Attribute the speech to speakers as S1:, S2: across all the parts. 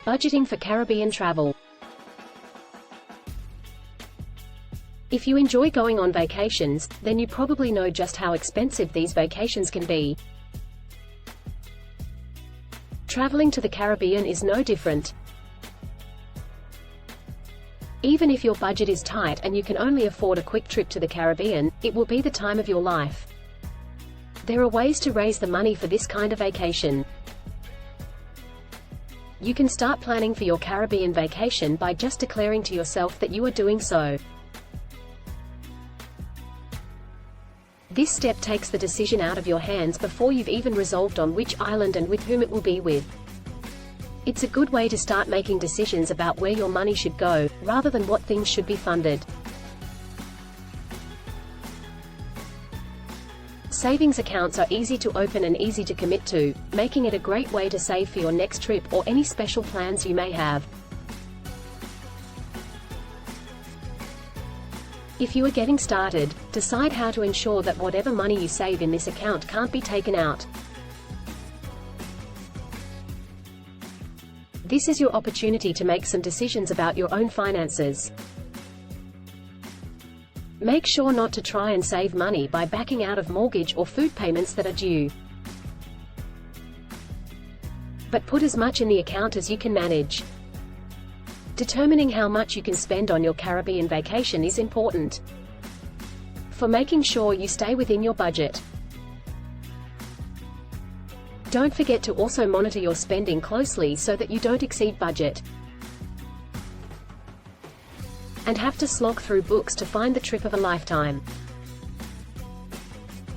S1: Budgeting for Caribbean travel. If you enjoy going on vacations, then you probably know just how expensive these vacations can be. Traveling to the Caribbean is no different. Even if your budget is tight and you can only afford a quick trip to the Caribbean, it will be the time of your life. There are ways to raise the money for this kind of vacation. You can start planning for your Caribbean vacation by just declaring to yourself that you are doing so. This step takes the decision out of your hands before you've even resolved on which island and with whom it will be with. It's a good way to start making decisions about where your money should go, rather than what things should be funded. Savings accounts are easy to open and easy to commit to, making it a great way to save for your next trip or any special plans you may have. If you are getting started, decide how to ensure that whatever money you save in this account can't be taken out. This is your opportunity to make some decisions about your own finances. Make sure not to try and save money by backing out of mortgage or food payments that are due. But put as much in the account as you can manage. Determining how much you can spend on your Caribbean vacation is important for making sure you stay within your budget. Don't forget to also monitor your spending closely so that you don't exceed budget and have to slog through books to find the trip of a lifetime.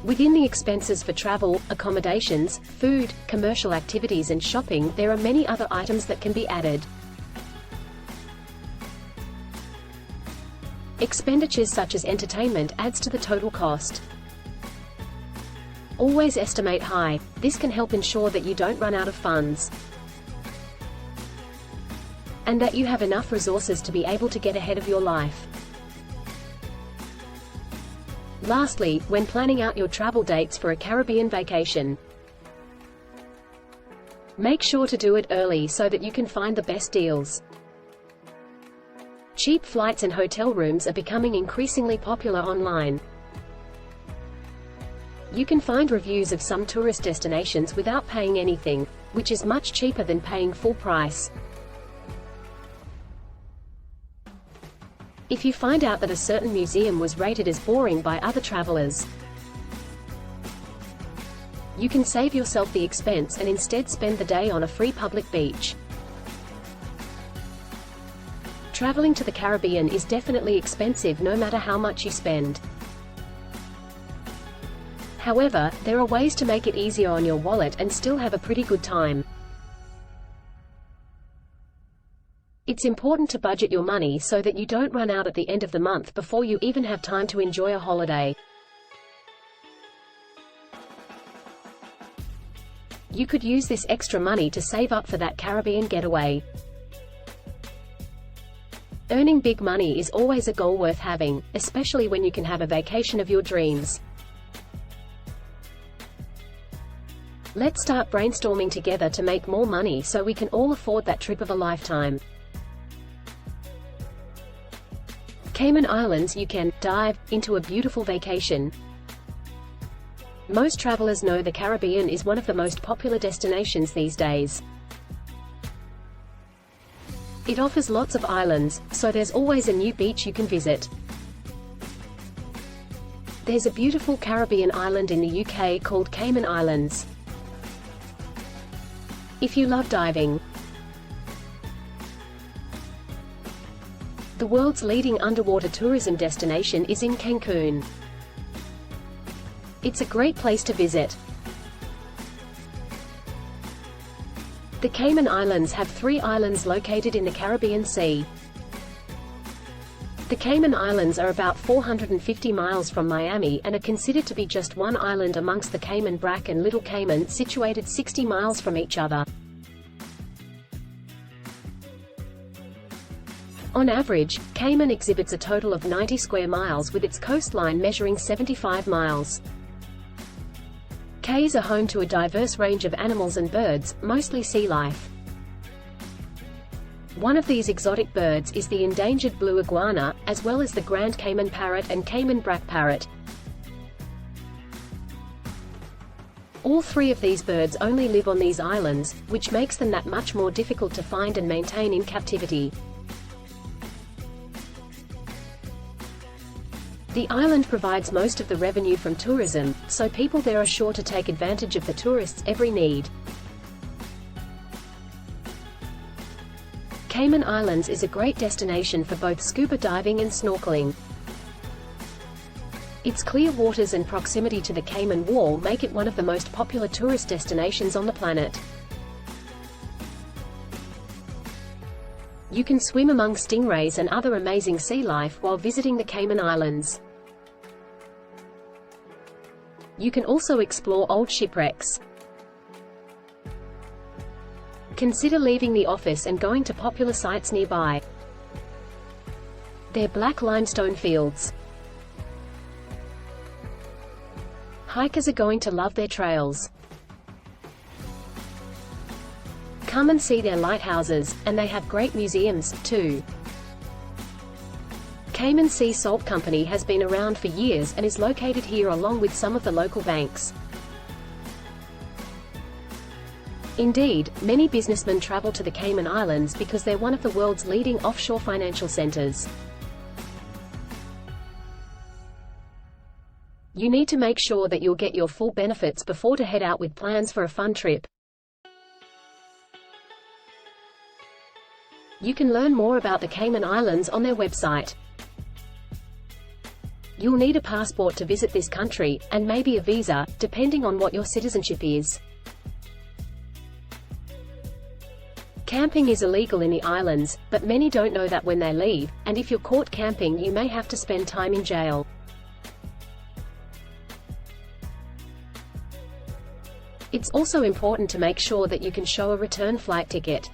S1: Within the expenses for travel, accommodations, food, commercial activities and shopping, there are many other items that can be added. Expenditures such as entertainment adds to the total cost. Always estimate high. This can help ensure that you don't run out of funds, and that you have enough resources to be able to get ahead of your life. Lastly, when planning out your travel dates for a Caribbean vacation, make sure to do it early so that you can find the best deals. Cheap flights and hotel rooms are becoming increasingly popular online. You can find reviews of some tourist destinations without paying anything, which is much cheaper than paying full price. If you find out that a certain museum was rated as boring by other travelers, you can save yourself the expense and instead spend the day on a free public beach. Traveling to the Caribbean is definitely expensive no matter how much you spend. However, there are ways to make it easier on your wallet and still have a pretty good time. It's important to budget your money so that you don't run out at the end of the month before you even have time to enjoy a holiday. You could use this extra money to save up for that Caribbean getaway. Earning big money is always a goal worth having, especially when you can have a vacation of your dreams. Let's start brainstorming together to make more money so we can all afford that trip of a lifetime. Cayman Islands. You can dive into a beautiful vacation. Most travelers know the Caribbean is one of the most popular destinations these days. It offers lots of islands, so there's always a new beach you can visit. There's a beautiful Caribbean island in the UK called Cayman Islands. If you love diving, the world's leading underwater tourism destination is in Cancun. It's a great place to visit. The Cayman Islands have 3 islands located in the Caribbean Sea. The Cayman Islands are about 450 miles from Miami and are considered to be just one island amongst the Cayman Brac and Little Cayman, situated 60 miles from each other. On average, Cayman exhibits a total of 90 square miles with its coastline measuring 75 miles. Cays are home to a diverse range of animals and birds, mostly sea life. One of these exotic birds is the endangered blue iguana, as well as the Grand Cayman parrot and Cayman brack parrot. All three of these birds only live on these islands, which makes them that much more difficult to find and maintain in captivity. The island provides most of the revenue from tourism, so people there are sure to take advantage of the tourists' every need. Cayman Islands is a great destination for both scuba diving and snorkeling. Its clear waters and proximity to the Cayman Wall make it one of the most popular tourist destinations on the planet. You can swim among stingrays and other amazing sea life while visiting the Cayman Islands. You can also explore old shipwrecks. Consider leaving the office and going to popular sites nearby. They're black limestone fields. Hikers are going to love their trails. Come and see their lighthouses, and they have great museums, too. Cayman Sea Salt Company has been around for years and is located here along with some of the local banks. Indeed, many businessmen travel to the Cayman Islands because they're one of the world's leading offshore financial centers. You need to make sure that you'll get your full benefits before to head out with plans for a fun trip. You can learn more about the Cayman Islands on their website. You'll need a passport to visit this country, and maybe a visa, depending on what your citizenship is. Camping is illegal in the islands, but many don't know that when they leave, and if you're caught camping you may have to spend time in jail. It's also important to make sure that you can show a return flight ticket.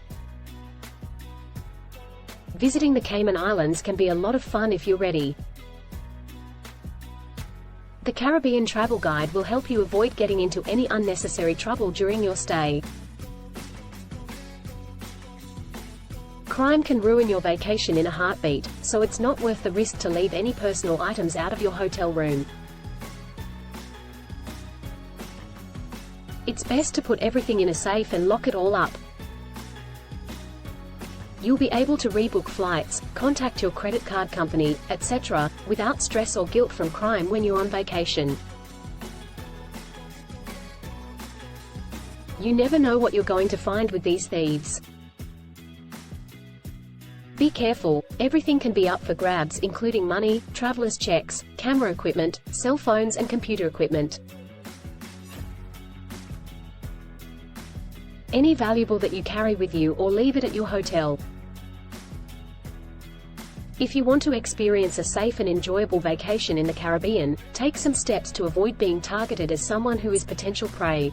S1: Visiting the Cayman Islands can be a lot of fun if you're ready. The Caribbean Travel Guide will help you avoid getting into any unnecessary trouble during your stay. Crime can ruin your vacation in a heartbeat, so it's not worth the risk to leave any personal items out of your hotel room. It's best to put everything in a safe and lock it all up. You'll be able to rebook flights, contact your credit card company, etc., without stress or guilt from crime when you're on vacation. You never know what you're going to find with these thieves. Be careful, everything can be up for grabs including money, traveler's checks, camera equipment, cell phones and computer equipment. Any valuable that you carry with you or leave it at your hotel. If you want to experience a safe and enjoyable vacation in the Caribbean, take some steps to avoid being targeted as someone who is potential prey.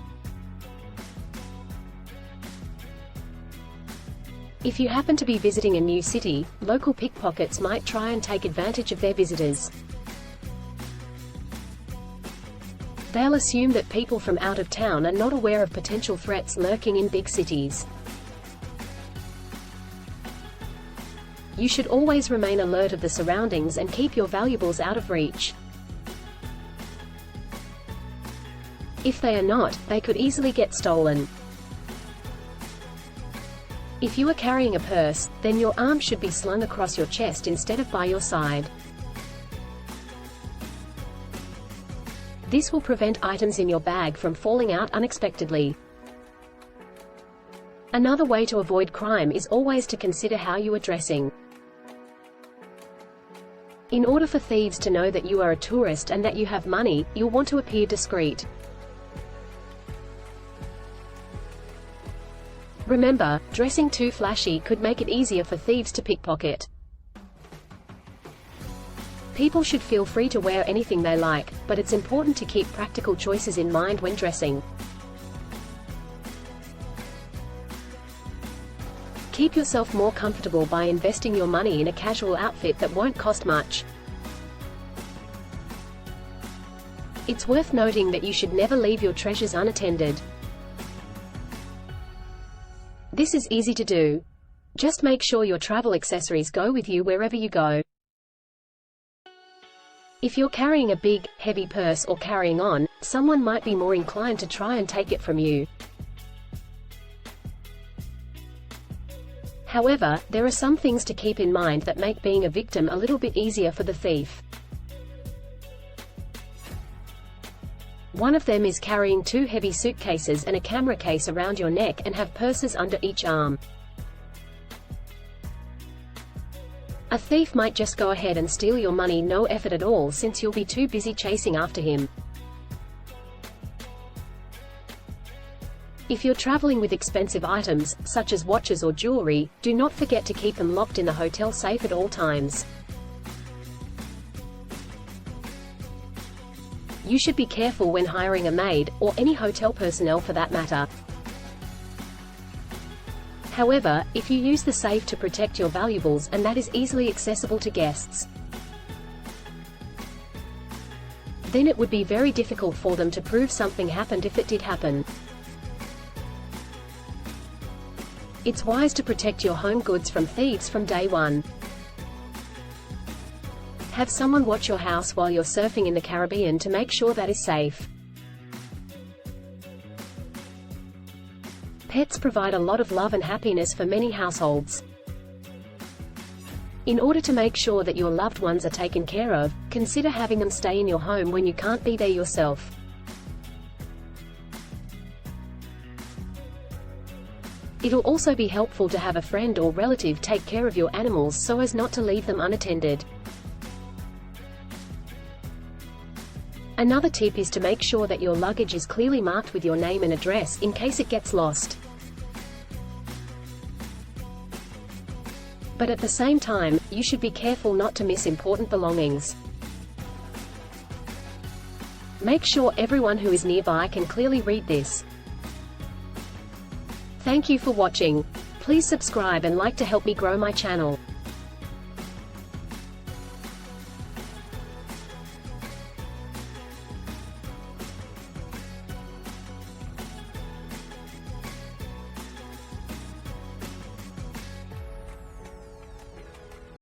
S1: If you happen to be visiting a new city, local pickpockets might try and take advantage of their visitors. They'll assume that people from out of town are not aware of potential threats lurking in big cities. You should always remain alert of the surroundings and keep your valuables out of reach. If they are not, they could easily get stolen. If you are carrying a purse, then your arm should be slung across your chest instead of by your side. This will prevent items in your bag from falling out unexpectedly. Another way to avoid crime is always to consider how you are dressing. In order for thieves to know that you are a tourist and that you have money, you'll want to appear discreet. Remember, dressing too flashy could make it easier for thieves to pickpocket. People should feel free to wear anything they like, but it's important to keep practical choices in mind when dressing. Keep yourself more comfortable by investing your money in a casual outfit that won't cost much. It's worth noting that you should never leave your treasures unattended. This is easy to do. Just make sure your travel accessories go with you wherever you go. If you're carrying a big, heavy purse or carrying on, someone might be more inclined to try and take it from you. However, there are some things to keep in mind that make being a victim a little bit easier for the thief. One of them is carrying 2 heavy suitcases and a camera case around your neck and have purses under each arm. A thief might just go ahead and steal your money, no effort at all, since you'll be too busy chasing after him. If you're traveling with expensive items, such as watches or jewelry, do not forget to keep them locked in the hotel safe at all times. You should be careful when hiring a maid, or any hotel personnel for that matter. However, if you use the safe to protect your valuables and that is easily accessible to guests, then it would be very difficult for them to prove something happened if it did happen. It's wise to protect your home goods from thieves from day one. Have someone watch your house while you're surfing in the Caribbean to make sure that is safe. Pets provide a lot of love and happiness for many households. In order to make sure that your loved ones are taken care of, consider having them stay in your home when you can't be there yourself. It'll also be helpful to have a friend or relative take care of your animals so as not to leave them unattended. Another tip is to make sure that your luggage is clearly marked with your name and address, in case it gets lost. But at the same time, you should be careful not to miss important belongings. Make sure everyone who is nearby can clearly read this. Thank you for watching. Please subscribe and like to help me grow my channel.